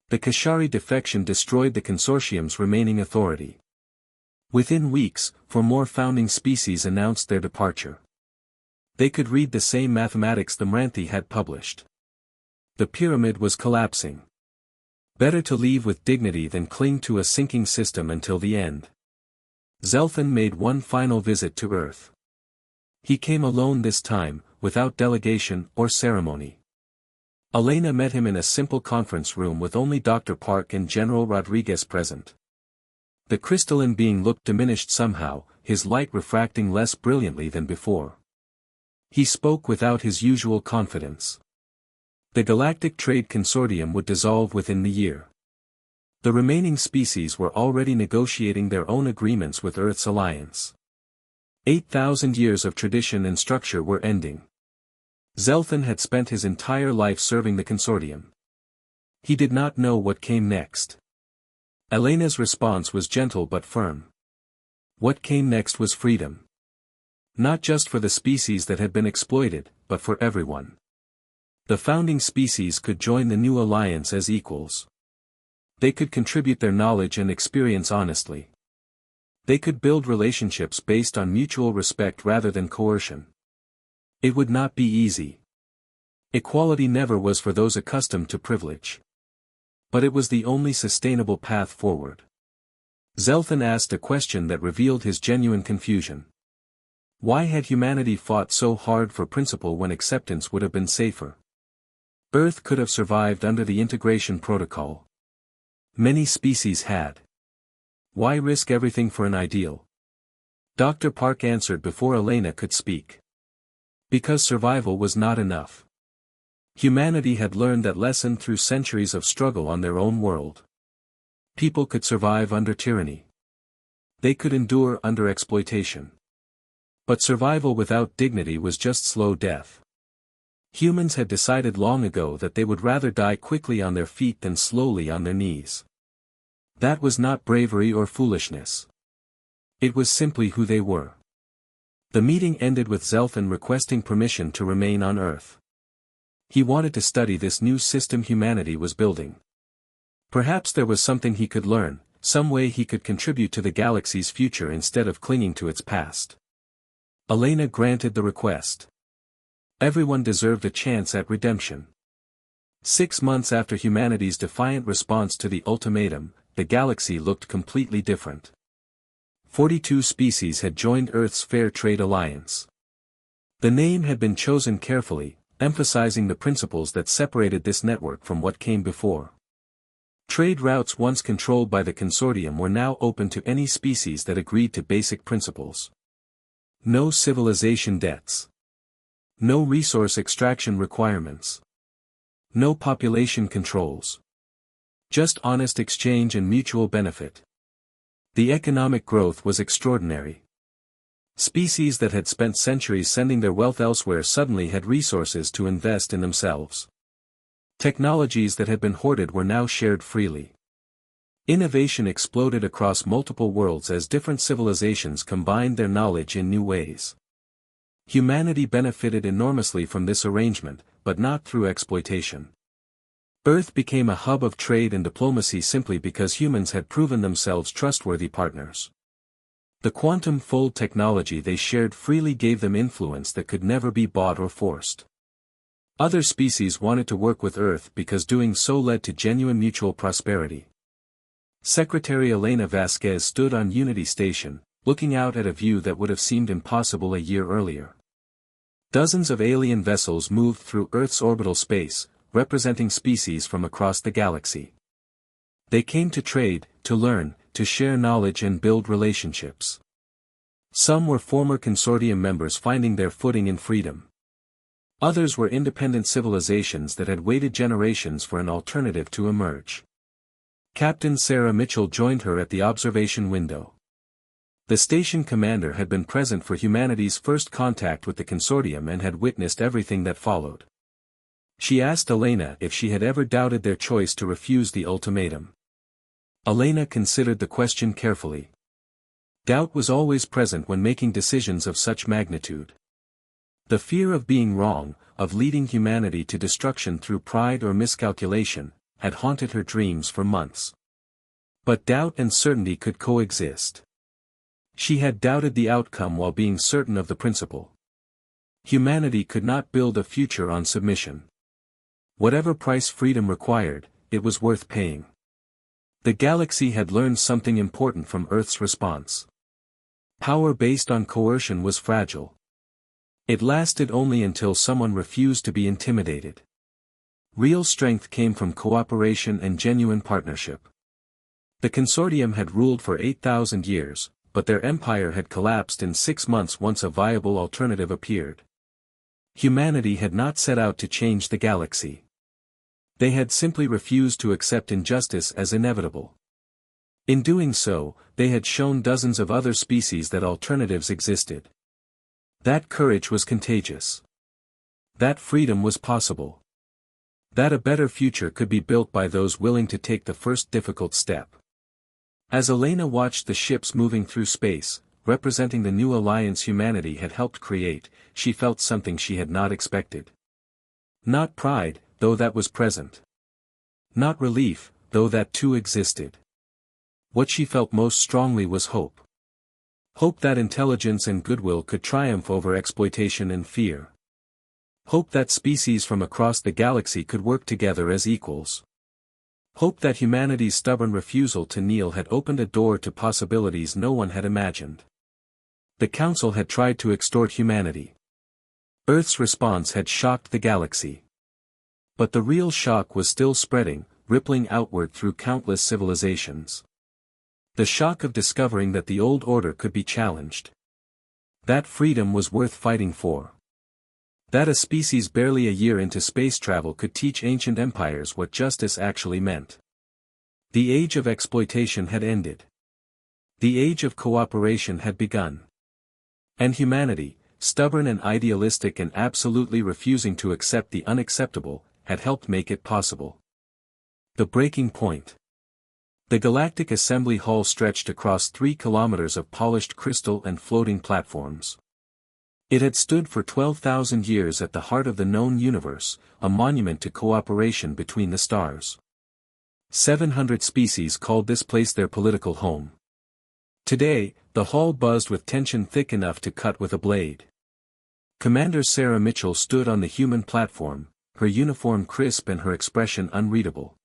The Kashari defection destroyed the consortium's remaining authority. Within weeks, 4 more founding species announced their departure. They could read the same mathematics the Mranthi had published. The pyramid was collapsing. Better to leave with dignity than cling to a sinking system until the end. Zelthan made one final visit to Earth. He came alone this time, without delegation or ceremony. Elena met him in a simple conference room with only Dr. Park and General Rodriguez present. The crystalline being looked diminished somehow, his light refracting less brilliantly than before. He spoke without his usual confidence. The Galactic Trade Consortium would dissolve within the year. The remaining species were already negotiating their own agreements with Earth's alliance. 8,000 years of tradition and structure were ending. Zelthan had spent his entire life serving the consortium. He did not know what came next. Elena's response was gentle but firm. What came next was freedom. Not just for the species that had been exploited, but for everyone. The founding species could join the new alliance as equals. They could contribute their knowledge and experience honestly. They could build relationships based on mutual respect rather than coercion. It would not be easy. Equality never was for those accustomed to privilege. But it was the only sustainable path forward. Zelthan asked a question that revealed his genuine confusion. Why had humanity fought so hard for principle when acceptance would have been safer? Earth could have survived under the integration protocol. Many species had. Why risk everything for an ideal? Dr. Park answered before Elena could speak. Because survival was not enough. Humanity had learned that lesson through centuries of struggle on their own world. People could survive under tyranny. They could endure under exploitation. But survival without dignity was just slow death. Humans had decided long ago that they would rather die quickly on their feet than slowly on their knees. That was not bravery or foolishness. It was simply who they were. The meeting ended with Zelthan requesting permission to remain on Earth. He wanted to study this new system humanity was building. Perhaps there was something he could learn, some way he could contribute to the galaxy's future instead of clinging to its past. Elena granted the request. Everyone deserved a chance at redemption. 6 months after humanity's defiant response to the ultimatum, the galaxy looked completely different. 42 species had joined Earth's Fair Trade Alliance. The name had been chosen carefully, emphasizing the principles that separated this network from what came before. Trade routes once controlled by the consortium were now open to any species that agreed to basic principles. No civilization debts. No resource extraction requirements. No population controls. Just honest exchange and mutual benefit. The economic growth was extraordinary. Species that had spent centuries sending their wealth elsewhere suddenly had resources to invest in themselves. Technologies that had been hoarded were now shared freely. Innovation exploded across multiple worlds as different civilizations combined their knowledge in new ways. Humanity benefited enormously from this arrangement, but not through exploitation. Earth became a hub of trade and diplomacy simply because humans had proven themselves trustworthy partners. The quantum-fold technology they shared freely gave them influence that could never be bought or forced. Other species wanted to work with Earth because doing so led to genuine mutual prosperity. Secretary Elena Vasquez stood on Unity Station, looking out at a view that would have seemed impossible a year earlier. Dozens of alien vessels moved through Earth's orbital space, representing species from across the galaxy. They came to trade, to learn, to share knowledge and build relationships. Some were former consortium members finding their footing in freedom. Others were independent civilizations that had waited generations for an alternative to emerge. Captain Sarah Mitchell joined her at the observation window. The station commander had been present for humanity's first contact with the consortium and had witnessed everything that followed. She asked Elena if she had ever doubted their choice to refuse the ultimatum. Elena considered the question carefully. Doubt was always present when making decisions of such magnitude. The fear of being wrong, of leading humanity to destruction through pride or miscalculation, had haunted her dreams for months. But doubt and certainty could coexist. She had doubted the outcome while being certain of the principle. Humanity could not build a future on submission. Whatever price freedom required, it was worth paying. The galaxy had learned something important from Earth's response. Power based on coercion was fragile. It lasted only until someone refused to be intimidated. Real strength came from cooperation and genuine partnership. The consortium had ruled for 8,000 years, but their empire had collapsed in 6 months once a viable alternative appeared. Humanity had not set out to change the galaxy. They had simply refused to accept injustice as inevitable. In doing so, they had shown dozens of other species that alternatives existed. That courage was contagious. That freedom was possible. That a better future could be built by those willing to take the first difficult step. As Elena watched the ships moving through space, representing the new alliance humanity had helped create, she felt something she had not expected. Not pride, though that was present. Not relief, though that too existed. What she felt most strongly was hope. Hope that intelligence and goodwill could triumph over exploitation and fear. Hope that species from across the galaxy could work together as equals. Hope that humanity's stubborn refusal to kneel had opened a door to possibilities no one had imagined. The Council had tried to extort humanity. Earth's response had shocked the galaxy. But the real shock was still spreading, rippling outward through countless civilizations. The shock of discovering that the old order could be challenged. That freedom was worth fighting for. That a species barely a year into space travel could teach ancient empires what justice actually meant. The age of exploitation had ended. The age of cooperation had begun. And humanity, stubborn and idealistic and absolutely refusing to accept the unacceptable, had helped make it possible. The breaking point. The Galactic Assembly Hall stretched across 3 kilometers of polished crystal and floating platforms. It had stood for 12,000 years at the heart of the known universe, a monument to cooperation between the stars. 700 species called this place their political home. Today, the hall buzzed with tension thick enough to cut with a blade. Commander Sarah Mitchell stood on the human platform, her uniform crisp and her expression unreadable.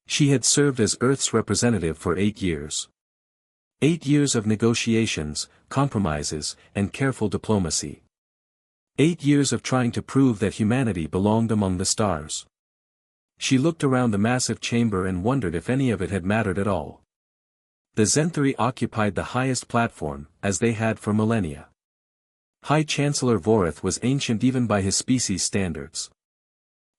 She had served as Earth's representative for 8 years. 8 years of negotiations, compromises, and careful diplomacy. 8 years of trying to prove that humanity belonged among the stars. She looked around the massive chamber and wondered if any of it had mattered at all. The Zenthari occupied the highest platform, as they had for millennia. High Chancellor Vorith was ancient even by his species' standards.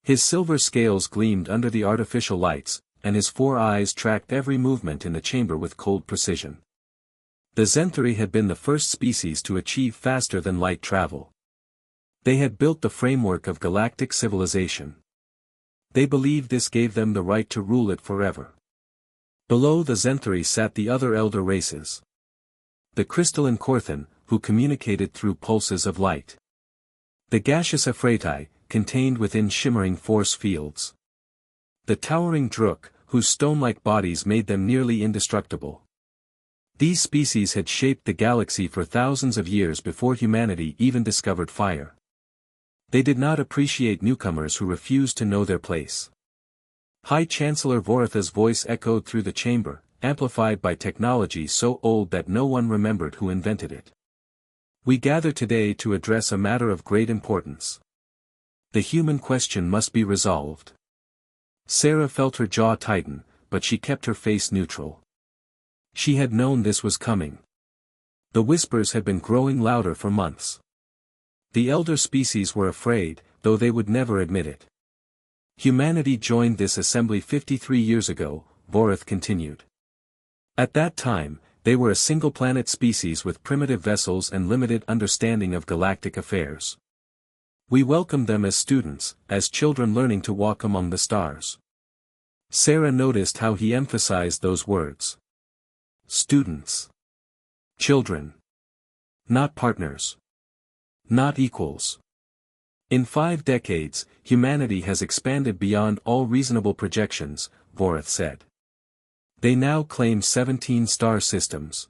His silver scales gleamed under the artificial lights, and his 4 eyes tracked every movement in the chamber with cold precision. The Zenthari had been the first species to achieve faster-than-light travel. They had built the framework of galactic civilization. They believed this gave them the right to rule it forever. Below the Zenthari sat the other elder races. The crystalline Korthan, who communicated through pulses of light. The gaseous Aphratai, contained within shimmering force fields. The towering Druk, whose stone-like bodies made them nearly indestructible. These species had shaped the galaxy for thousands of years before humanity even discovered fire. They did not appreciate newcomers who refused to know their place. High Chancellor Voritha's voice echoed through the chamber, amplified by technology so old that no one remembered who invented it. We gather today to address a matter of great importance. The human question must be resolved. Sarah felt her jaw tighten, but she kept her face neutral. She had known this was coming. The whispers had been growing louder for months. The elder species were afraid, though they would never admit it. Humanity joined this assembly 53 years ago, Vorith continued. At that time, they were a single-planet species with primitive vessels and limited understanding of galactic affairs. We welcomed them as students, as children learning to walk among the stars. Sarah noticed how he emphasized those words. Students. Children. Not partners. Not equals. In 5 decades, humanity has expanded beyond all reasonable projections, Voreth said. They now claim 17 star systems.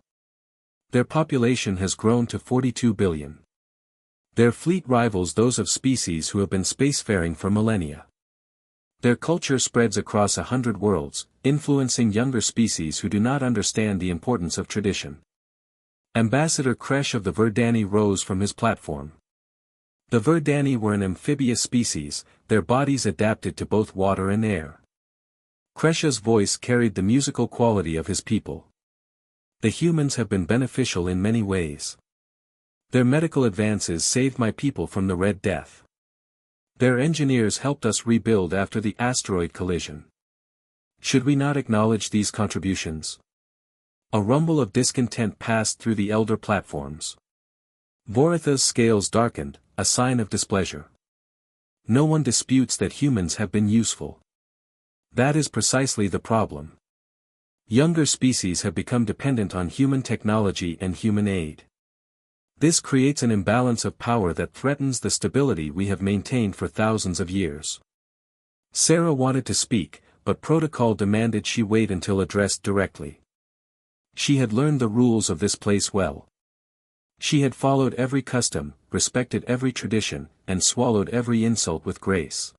Their population has grown to 42 billion. Their fleet rivals those of species who have been spacefaring for millennia. Their culture spreads across 100 worlds, influencing younger species who do not understand the importance of tradition. Ambassador Kresh of the Verdani rose from his platform. The Verdani were an amphibious species, their bodies adapted to both water and air. Kresh's voice carried the musical quality of his people. The humans have been beneficial in many ways. Their medical advances saved my people from the Red Death. Their engineers helped us rebuild after the asteroid collision. Should we not acknowledge these contributions? A rumble of discontent passed through the elder platforms. Voretha's scales darkened, a sign of displeasure. No one disputes that humans have been useful. That is precisely the problem. Younger species have become dependent on human technology and human aid. This creates an imbalance of power that threatens the stability we have maintained for thousands of years. Sarah wanted to speak, but protocol demanded she wait until addressed directly. She had learned the rules of this place well. She had followed every custom, respected every tradition, and swallowed every insult with grace.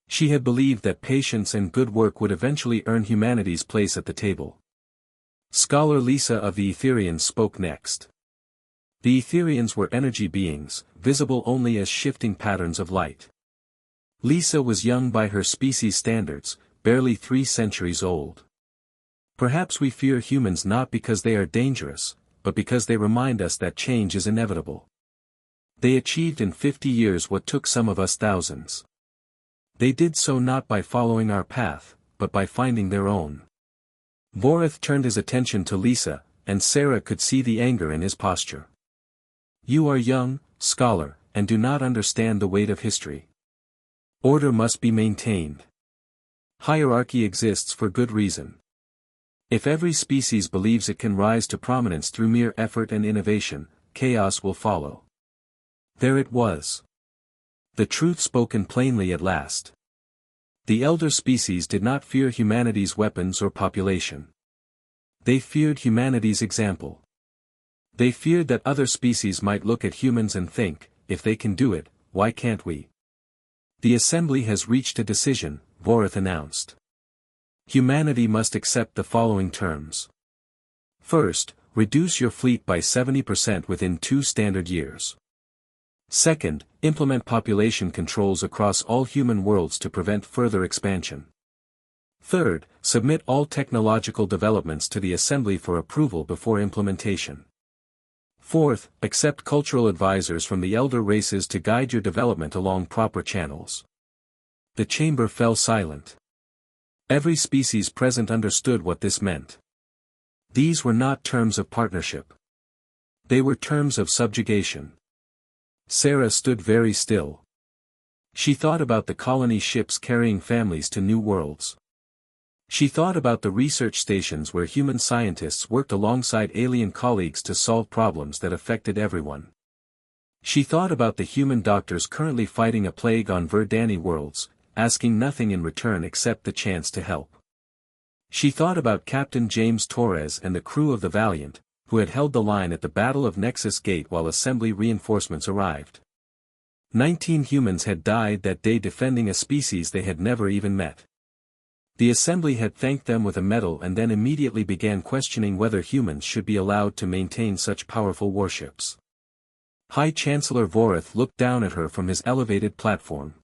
She had believed that patience and good work would eventually earn humanity's place at the table. Scholar Lisa of the Etherians spoke next. The Etherians were energy beings, visible only as shifting patterns of light. Lisa was young by her species standards, barely 3 centuries old. Perhaps we fear humans not because they are dangerous, but because they remind us that change is inevitable. They achieved in 50 years what took some of us thousands. They did so not by following our path, but by finding their own. Voreth turned his attention to Lisa, and Sarah could see the anger in his posture. You are young, scholar, and do not understand the weight of history. Order must be maintained. Hierarchy exists for good reason. If every species believes it can rise to prominence through mere effort and innovation, chaos will follow. There it was. The truth spoken plainly at last. The elder species did not fear humanity's weapons or population. They feared humanity's example. They feared that other species might look at humans and think, if they can do it, why can't we? The Assembly has reached a decision, Voreth announced. Humanity must accept the following terms. First, reduce your fleet by 70% within 2 standard years. Second, implement population controls across all human worlds to prevent further expansion. Third, submit all technological developments to the Assembly for approval before implementation. Fourth, accept cultural advisors from the elder races to guide your development along proper channels. The chamber fell silent. Every species present understood what this meant. These were not terms of partnership. They were terms of subjugation. Sarah stood very still. She thought about the colony ships carrying families to new worlds. She thought about the research stations where human scientists worked alongside alien colleagues to solve problems that affected everyone. She thought about the human doctors currently fighting a plague on Verdani worlds, asking nothing in return except the chance to help. She thought about Captain James Torres and the crew of the Valiant, who had held the line at the Battle of Nexus Gate while Assembly reinforcements arrived. 19 humans had died that day defending a species they had never even met. The Assembly had thanked them with a medal and then immediately began questioning whether humans should be allowed to maintain such powerful warships. High Chancellor Voreth looked down at her from his elevated platform.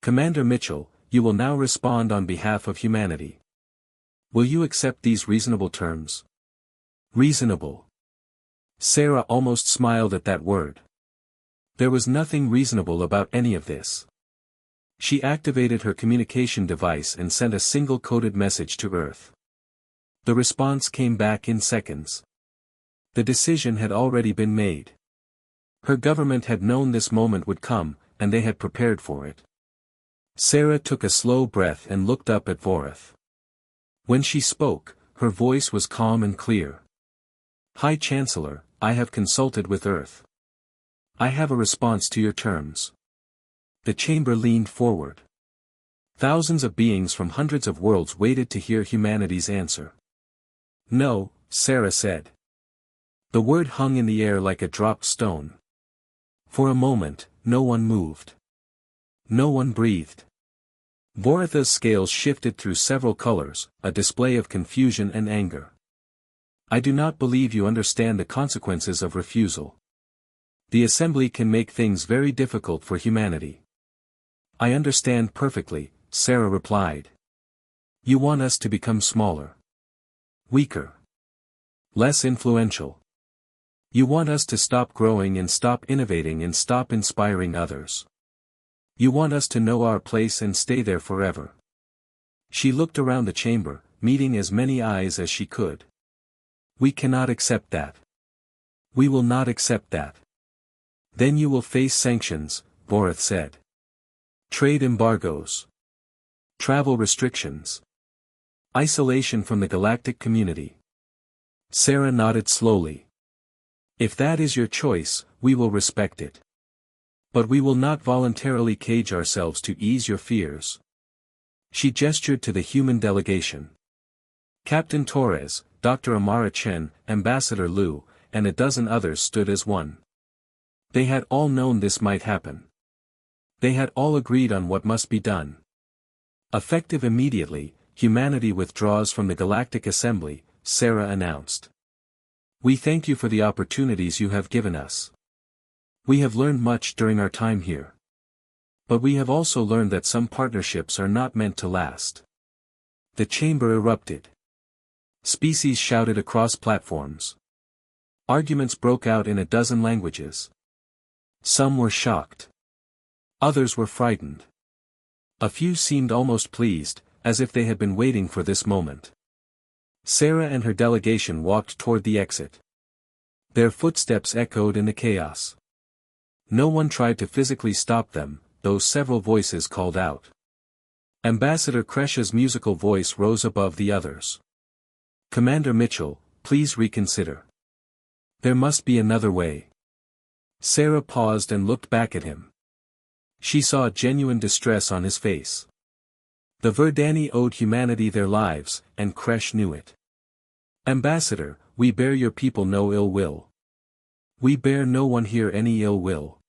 Commander Mitchell, you will now respond on behalf of humanity. Will you accept these reasonable terms? Reasonable. Sarah almost smiled at that word. There was nothing reasonable about any of this. She activated her communication device and sent a single coded message to Earth. The response came back in seconds. The decision had already been made. Her government had known this moment would come, and they had prepared for it. Sarah took a slow breath and looked up at Voreth. When she spoke, her voice was calm and clear. High Chancellor, I have consulted with Earth. I have a response to your terms. The chamber leaned forward. Thousands of beings from hundreds of worlds waited to hear humanity's answer. No, Sarah said. The word hung in the air like a dropped stone. For a moment, no one moved. No one breathed. Boratha's scales shifted through several colors, a display of confusion and anger. I do not believe you understand the consequences of refusal. The assembly can make things very difficult for humanity. I understand perfectly, Sarah replied. You want us to become smaller. Weaker. Less influential. You want us to stop growing and stop innovating and stop inspiring others. You want us to know our place and stay there forever. She looked around the chamber, meeting as many eyes as she could. We cannot accept that. We will not accept that. Then you will face sanctions, Borath said. Trade embargoes. Travel restrictions. Isolation from the galactic community. Sarah nodded slowly. If that is your choice, we will respect it. But we will not voluntarily cage ourselves to ease your fears. She gestured to the human delegation. Captain Torres, Dr. Amara Chen, Ambassador Liu, and a dozen others stood as one. They had all known this might happen. They had all agreed on what must be done. Effective immediately, humanity withdraws from the Galactic Assembly, Sarah announced. We thank you for the opportunities you have given us. We have learned much during our time here. But we have also learned that some partnerships are not meant to last. The chamber erupted. Species shouted across platforms. Arguments broke out in a dozen languages. Some were shocked. Others were frightened. A few seemed almost pleased, as if they had been waiting for this moment. Sarah and her delegation walked toward the exit. Their footsteps echoed in the chaos. No one tried to physically stop them, though several voices called out. Ambassador Kresha's musical voice rose above the others. Commander Mitchell, please reconsider. There must be another way. Sarah paused and looked back at him. She saw genuine distress on his face. The Verdani owed humanity their lives, and Kresh knew it. Ambassador, we bear your people no ill will. We bear no one here any ill will.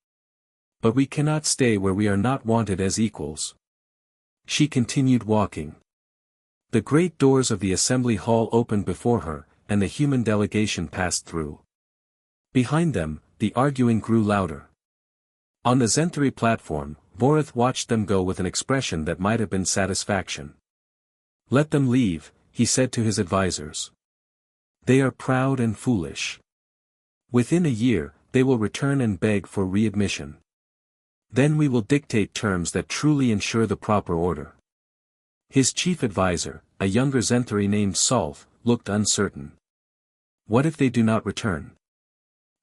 But we cannot stay where we are not wanted as equals. She continued walking. The great doors of the assembly hall opened before her, and the human delegation passed through. Behind them, the arguing grew louder. On the Zenthari platform, Borath watched them go with an expression that might have been satisfaction. Let them leave, he said to his advisors. They are proud and foolish. Within a year, they will return and beg for readmission. Then we will dictate terms that truly ensure the proper order. His chief advisor, a younger Zenthari named Solf, looked uncertain. What if they do not return?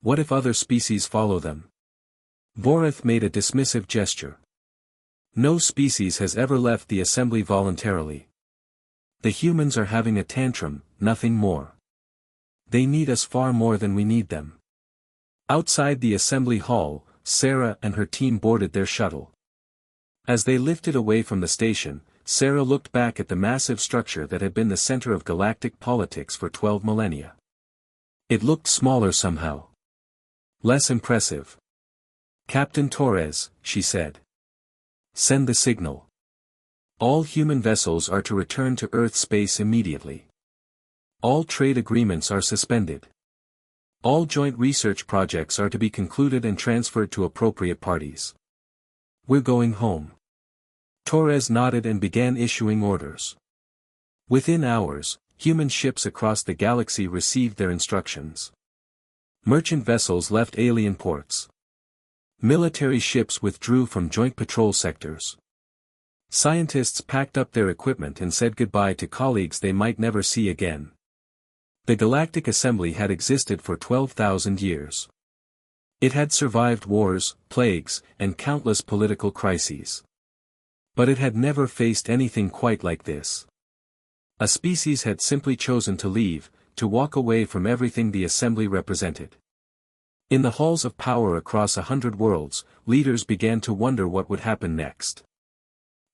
What if other species follow them? Borath made a dismissive gesture. No species has ever left the assembly voluntarily. The humans are having a tantrum, nothing more. They need us far more than we need them. Outside the assembly hall, Sarah and her team boarded their shuttle. As they lifted away from the station, Sarah looked back at the massive structure that had been the center of galactic politics for 12 millennia. It looked smaller somehow. Less impressive. Captain Torres, she said. Send the signal. All human vessels are to return to Earth space immediately. All trade agreements are suspended. All joint research projects are to be concluded and transferred to appropriate parties. We're going home. Torres nodded and began issuing orders. Within hours, human ships across the galaxy received their instructions. Merchant vessels left alien ports. Military ships withdrew from joint patrol sectors. Scientists packed up their equipment and said goodbye to colleagues they might never see again. The Galactic Assembly had existed for 12,000 years. It had survived wars, plagues, and countless political crises. But it had never faced anything quite like this. A species had simply chosen to leave, to walk away from everything the Assembly represented. In the halls of power across 100 worlds, leaders began to wonder what would happen next.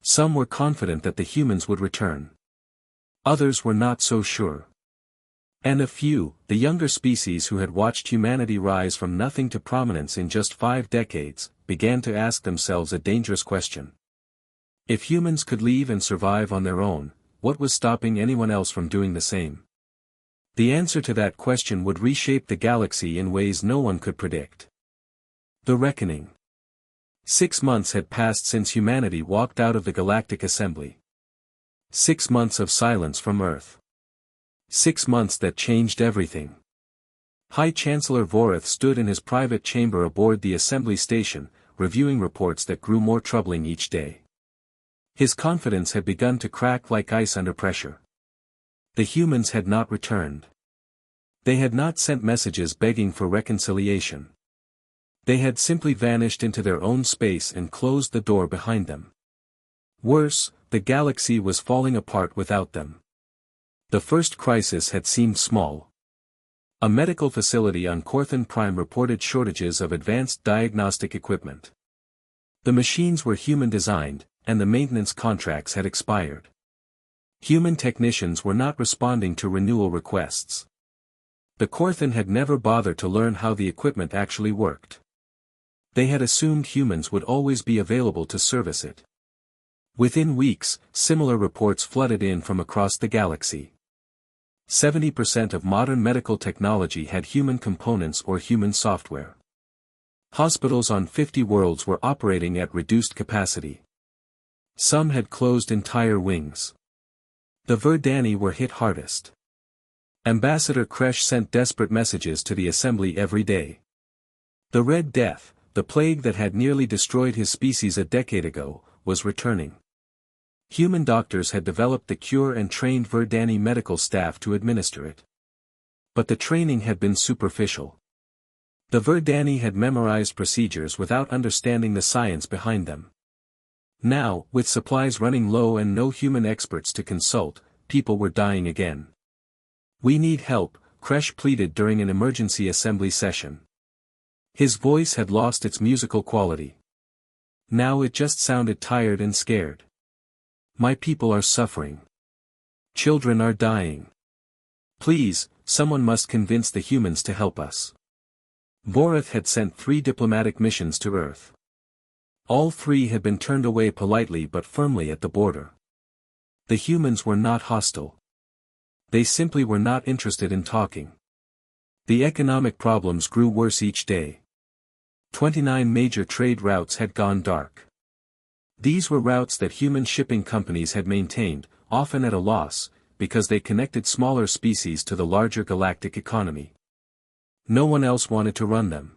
Some were confident that the humans would return. Others were not so sure. And a few, the younger species who had watched humanity rise from nothing to prominence in just 5 decades, began to ask themselves a dangerous question. If humans could leave and survive on their own, what was stopping anyone else from doing the same? The answer to that question would reshape the galaxy in ways no one could predict. The Reckoning. 6 months had passed since humanity walked out of the Galactic Assembly. 6 months of silence from Earth. 6 months that changed everything. High Chancellor Voreth stood in his private chamber aboard the Assembly Station, reviewing reports that grew more troubling each day. His confidence had begun to crack like ice under pressure. The humans had not returned. They had not sent messages begging for reconciliation. They had simply vanished into their own space and closed the door behind them. Worse, the galaxy was falling apart without them. The first crisis had seemed small. A medical facility on Corthan Prime reported shortages of advanced diagnostic equipment. The machines were human-designed, and the maintenance contracts had expired. Human technicians were not responding to renewal requests. The Corthan had never bothered to learn how the equipment actually worked. They had assumed humans would always be available to service it. Within weeks, similar reports flooded in from across the galaxy. 70% of modern medical technology had human components or human software. Hospitals on 50 worlds were operating at reduced capacity. Some had closed entire wings. The Verdani were hit hardest. Ambassador Kresh sent desperate messages to the Assembly every day. The Red Death, the plague that had nearly destroyed his species a decade ago, was returning. Human doctors had developed the cure and trained Verdani medical staff to administer it. But the training had been superficial. The Verdani had memorized procedures without understanding the science behind them. Now, with supplies running low and no human experts to consult, people were dying again. "We need help," Kresh pleaded during an emergency assembly session. His voice had lost its musical quality. Now it just sounded tired and scared. "My people are suffering. Children are dying. Please, someone must convince the humans to help us." Voreth had sent 3 diplomatic missions to Earth. All 3 had been turned away politely but firmly at the border. The humans were not hostile. They simply were not interested in talking. The economic problems grew worse each day. 29 major trade routes had gone dark. These were routes that human shipping companies had maintained, often at a loss, because they connected smaller species to the larger galactic economy. No one else wanted to run them.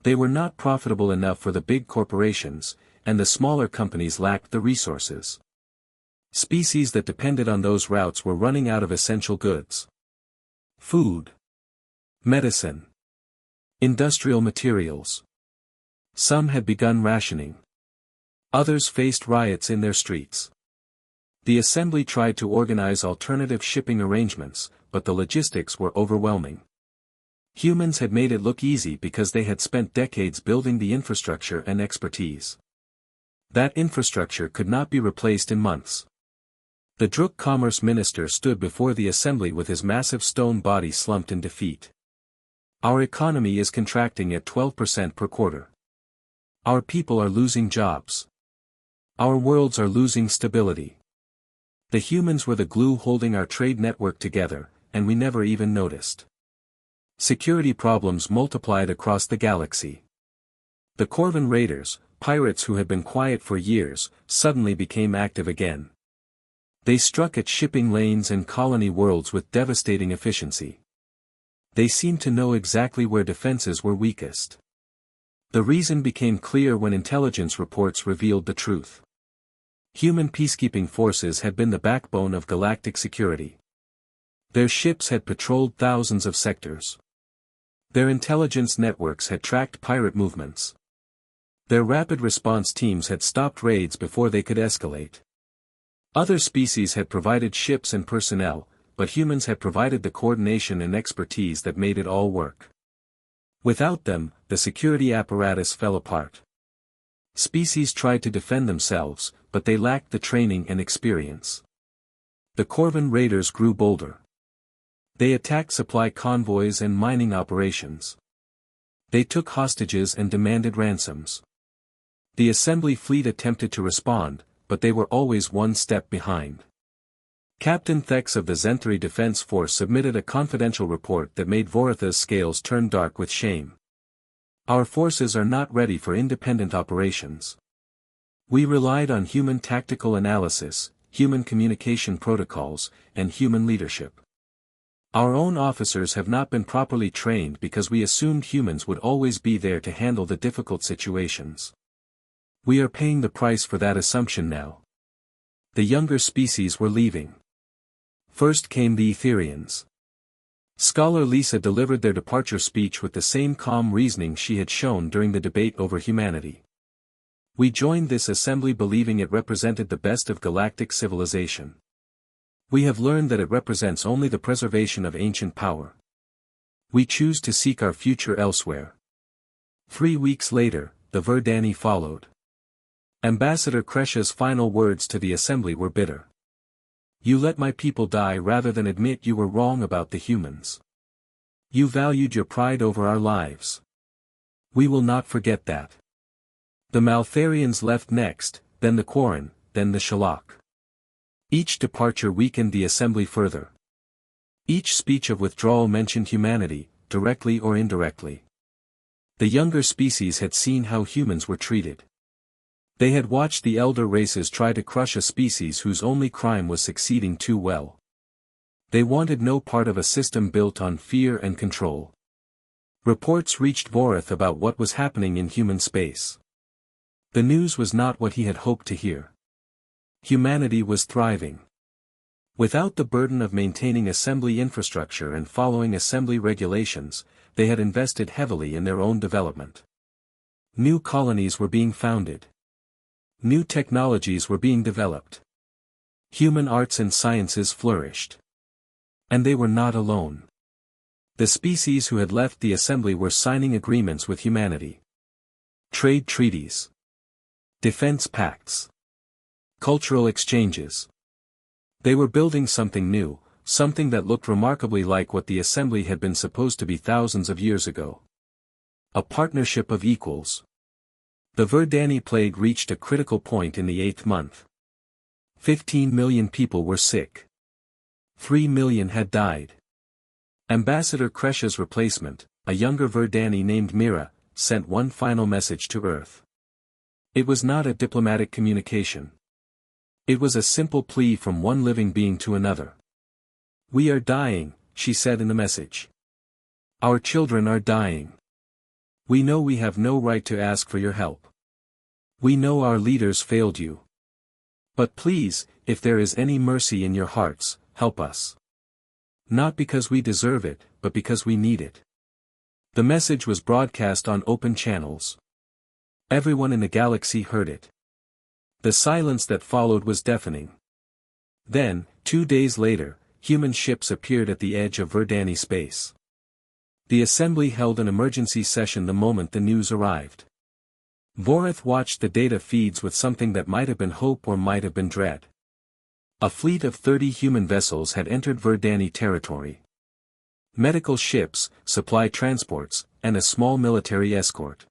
They were not profitable enough for the big corporations, and the smaller companies lacked the resources. Species that depended on those routes were running out of essential goods. Food. Medicine. Industrial materials. Some had begun rationing. Others faced riots in their streets. The Assembly tried to organize alternative shipping arrangements, but the logistics were overwhelming. Humans had made it look easy because they had spent decades building the infrastructure and expertise. That infrastructure could not be replaced in months. The Druk Commerce Minister stood before the Assembly with his massive stone body slumped in defeat. "Our economy is contracting at 12% per quarter. Our people are losing jobs. Our worlds are losing stability. The humans were the glue holding our trade network together, and we never even noticed." Security problems multiplied across the galaxy. The Corvan raiders, pirates who had been quiet for years, suddenly became active again. They struck at shipping lanes and colony worlds with devastating efficiency. They seemed to know exactly where defenses were weakest. The reason became clear when intelligence reports revealed the truth. Human peacekeeping forces had been the backbone of galactic security. Their ships had patrolled thousands of sectors. Their intelligence networks had tracked pirate movements. Their rapid response teams had stopped raids before they could escalate. Other species had provided ships and personnel, but humans had provided the coordination and expertise that made it all work. Without them, the security apparatus fell apart. Species tried to defend themselves, but they lacked the training and experience. The Corvan raiders grew bolder. They attacked supply convoys and mining operations. They took hostages and demanded ransoms. The assembly fleet attempted to respond, but they were always one step behind. Captain Thex of the Zenthari Defense Force submitted a confidential report that made Voratha's scales turn dark with shame. Our forces are not ready for independent operations. We relied on human tactical analysis, human communication protocols, and human leadership. Our own officers have not been properly trained because we assumed humans would always be there to handle the difficult situations. We are paying the price for that assumption now. The younger species were leaving. First came the Etherians. Scholar Lisa delivered their departure speech with the same calm reasoning she had shown during the debate over humanity. We joined this assembly believing it represented the best of galactic civilization. We have learned that it represents only the preservation of ancient power. We choose to seek our future elsewhere. 3 weeks later, the Verdani followed. Ambassador Kresha's final words to the assembly were bitter. You let my people die rather than admit you were wrong about the humans. You valued your pride over our lives. We will not forget that. The Maltharians left next, then the Quarren, then the Shalak. Each departure weakened the assembly further. Each speech of withdrawal mentioned humanity, directly or indirectly. The younger species had seen how humans were treated. They had watched the elder races try to crush a species whose only crime was succeeding too well. They wanted no part of a system built on fear and control. Reports reached Vorath about what was happening in human space. The news was not what he had hoped to hear. Humanity was thriving. Without the burden of maintaining assembly infrastructure and following assembly regulations, they had invested heavily in their own development. New colonies were being founded. New technologies were being developed. Human arts and sciences flourished. And they were not alone. The species who had left the assembly were signing agreements with humanity. Trade treaties. Defense pacts. Cultural exchanges. They were building something new, something that looked remarkably like what the assembly had been supposed to be thousands of years ago. A partnership of equals. The Verdani plague reached a critical point in the 8th month. 15 million people were sick. 3 million had died. Ambassador Kresha's replacement, a younger Verdani named Mira, sent one final message to Earth. It was not a diplomatic communication. It was a simple plea from one living being to another. We are dying, she said in the message. Our children are dying. We know we have no right to ask for your help. We know our leaders failed you. But please, if there is any mercy in your hearts, help us. Not because we deserve it, but because we need it. The message was broadcast on open channels. Everyone in the galaxy heard it. The silence that followed was deafening. Then, 2 days later, human ships appeared at the edge of Verdani space. The assembly held an emergency session the moment the news arrived. Vorath watched the data feeds with something that might have been hope or might have been dread. A fleet of 30 human vessels had entered Verdani territory. Medical ships, supply transports, and a small military escort.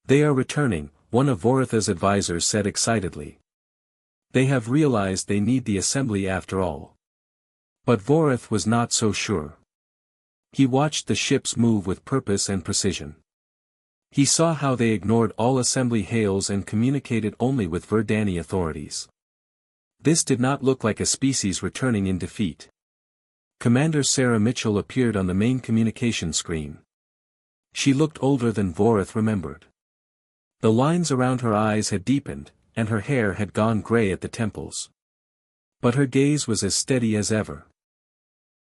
They are returning, one of Voratha's advisors said excitedly. They have realized they need the assembly after all. But Vorath was not so sure. He watched the ships move with purpose and precision. He saw how they ignored all assembly hails and communicated only with Verdani authorities. This did not look like a species returning in defeat. Commander Sarah Mitchell appeared on the main communication screen. She looked older than Vorath remembered. The lines around her eyes had deepened, and her hair had gone gray at the temples. But her gaze was as steady as ever.